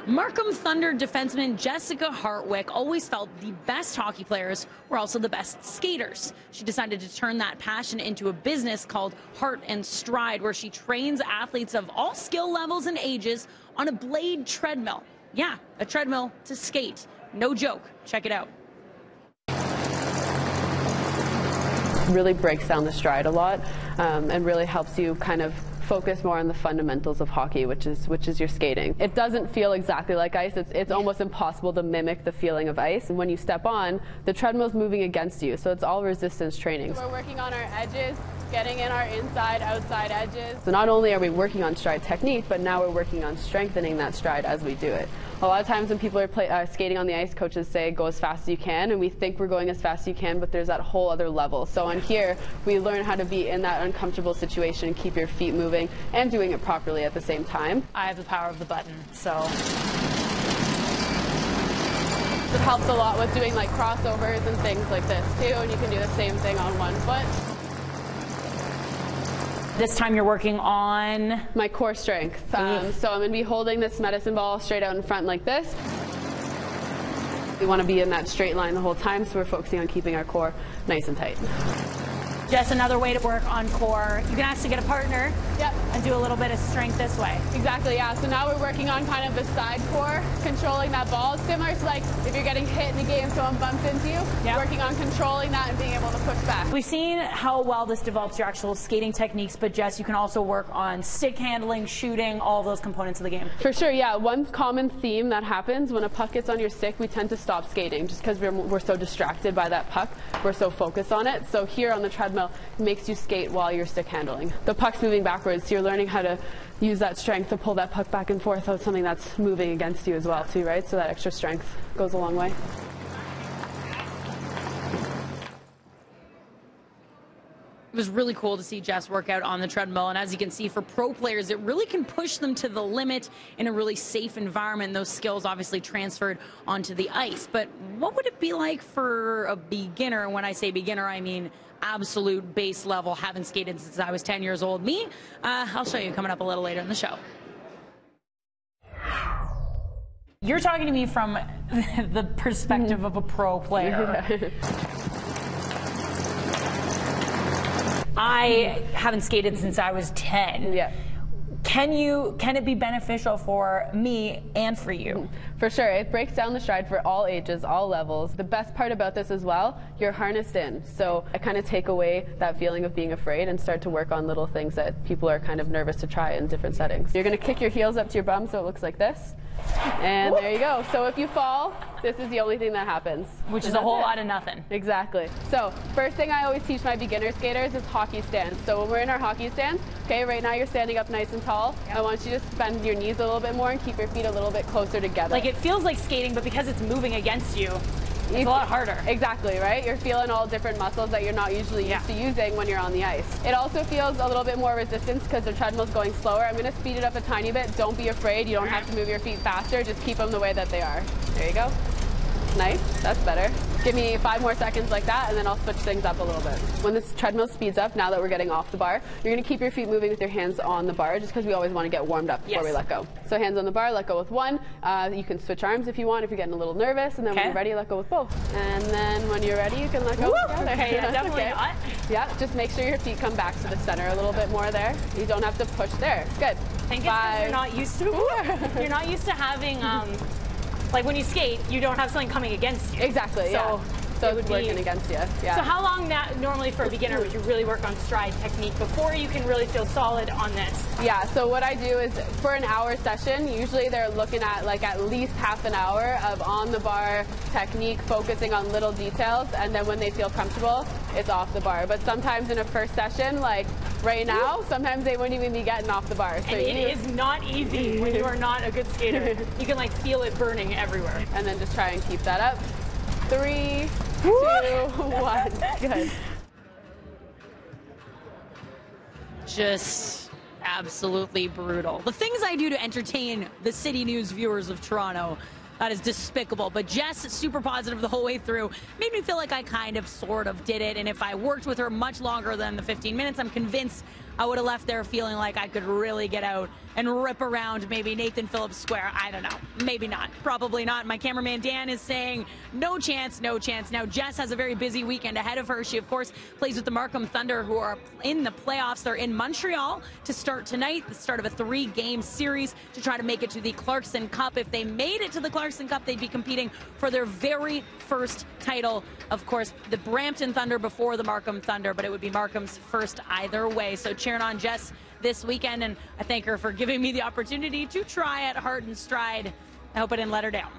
Markham Thunder defenseman Jess Hartwick always felt the best hockey players were also the best skaters. She decided to turn that passion into a business called Hart Stride, where she trains athletes of all skill levels and ages on a Blade Treadmill. Yeah, a treadmill to skate. No joke. Check it out. Really breaks down the stride a lot and really helps you kind of focus more on the fundamentals of hockey, which is your skating. It doesn't feel exactly like ice. It's almost impossible to mimic the feeling of ice. And when you step on, the treadmill's moving against you, so it's all resistance training. So we're working on our edges, getting in our inside, outside edges. So not only are we working on stride technique, but now we're working on strengthening that stride as we do it. A lot of times when people are skating on the ice, coaches say go as fast as you can, and we think we're going as fast as you can, but there's that whole other level. So on here, we learn how to be in that uncomfortable situation, keep your feet moving, and doing it properly at the same time. I have the power of the button, so. It helps a lot with doing like crossovers and things like this too, and you can do the same thing on one foot. This time you're working on? My core strength. So I'm going to be holding this medicine ball straight out in front like this. We want to be in that straight line the whole time, so we're focusing on keeping our core nice and tight. Just another way to work on core. You can actually get a partner and do a little bit of strength this way. Exactly, yeah. So now we're working on kind of the side core, controlling that ball. It's similar to like if you're getting hit in a game, someone bumps into you, working on controlling that and being able to push back. We've seen how well this develops your actual skating techniques, but Jess, you can also work on stick handling, shooting, all those components of the game. For sure, yeah. One common theme that happens when a puck gets on your stick, we tend to stop skating just because we're so distracted by that puck. We're so focused on it. So here on the treadmill, makes you skate while you're stick handling. The puck's moving backwards, so you're learning how to use that strength to pull that puck back and forth with something that's moving against you as well too, right? So that extra strength goes a long way. It was really cool to see Jess work out on the treadmill, and as you can see, for pro players, it really can push them to the limit in a really safe environment. Those skills obviously transferred onto the ice. But what would it be like for a beginner? And when I say beginner, I mean absolute base level, haven't skated since I was 10 years old. Me, I'll show you coming up a little later in the show. You're talking to me from the perspective of a pro player. I haven't skated since I was 10. Yeah. Can it be beneficial for me and for you? For sure. It breaks down the stride for all ages, all levels. The best part about this as well, you're harnessed in. So I kind of take away that feeling of being afraid and start to work on little things that people are kind of nervous to try in different settings. You're going to kick your heels up to your bum so it looks like this. And there you go. So if you fall, this is the only thing that happens. Which is a whole lot of nothing. Exactly. So first thing I always teach my beginner skaters is hockey stance. So when we're in our hockey stance, okay, right now you're standing up nice and tall. I want you to bend your knees a little bit more and keep your feet a little bit closer together. Like it feels like skating, but because it's moving against you, it's a lot harder. Exactly, right? You're feeling all different muscles that you're not usually used to using when you're on the ice. It also feels a little bit more resistance because the treadmill's going slower. I'm going to speed it up a tiny bit. Don't be afraid. You don't have to move your feet faster. Just keep them the way that they are. There you go. Nice. That's better. Give me 5 more seconds like that, and then I'll switch things up a little bit. When this treadmill speeds up, now that we're getting off the bar, you're going to keep your feet moving with your hands on the bar, just because we always want to get warmed up before we let go. So hands on the bar, let go with one. You can switch arms if you want, if you're getting a little nervous, and then when you're ready, let go with both. And then when you're ready, you can let go with the other. Okay, yeah, definitely not. Yeah, just make sure your feet come back to the center a little bit more there. You don't have to push there. Good. I think it's because you're not used to you're not used to having like when you skate, you don't have something coming against you. Exactly, so it's working against you. Yeah. So how long normally for a beginner would you really work on stride technique before you can really feel solid on this? Yeah, so what I do is for an hour session, usually they're looking at like at least half an hour of on the bar technique, focusing on little details, and then when they feel comfortable, it's off the bar. But sometimes in a first session, like right now, sometimes they wouldn't even be getting off the bar. So and it is not easy when you are not a good skater. You can like feel it burning everywhere. And then just try and keep that up. 3, 2, 1. Good. Just absolutely brutal. The things I do to entertain the City News viewers of Toronto, that is despicable. But Jess, super positive the whole way through, made me feel like I kind of sort of did it. And if I worked with her much longer than the 15 minutes, I'm convinced I would have left there feeling like I could really get out and rip around maybe Nathan Phillips Square. I don't know. Maybe not. Probably not. My cameraman Dan is saying no chance, no chance. Now, Jess has a very busy weekend ahead of her. She, of course, plays with the Markham Thunder, who are in the playoffs. They're in Montreal to start tonight, the start of a 3-game series to try to make it to the Clarkson Cup. If they made it to the Clarkson Cup, they'd be competing for their very first title. Of course, the Brampton Thunder before the Markham Thunder, but it would be Markham's first either way. So cheering on Jess this weekend, and I thank her for giving me the opportunity to try at Hart Stride. I hope I didn't let her down.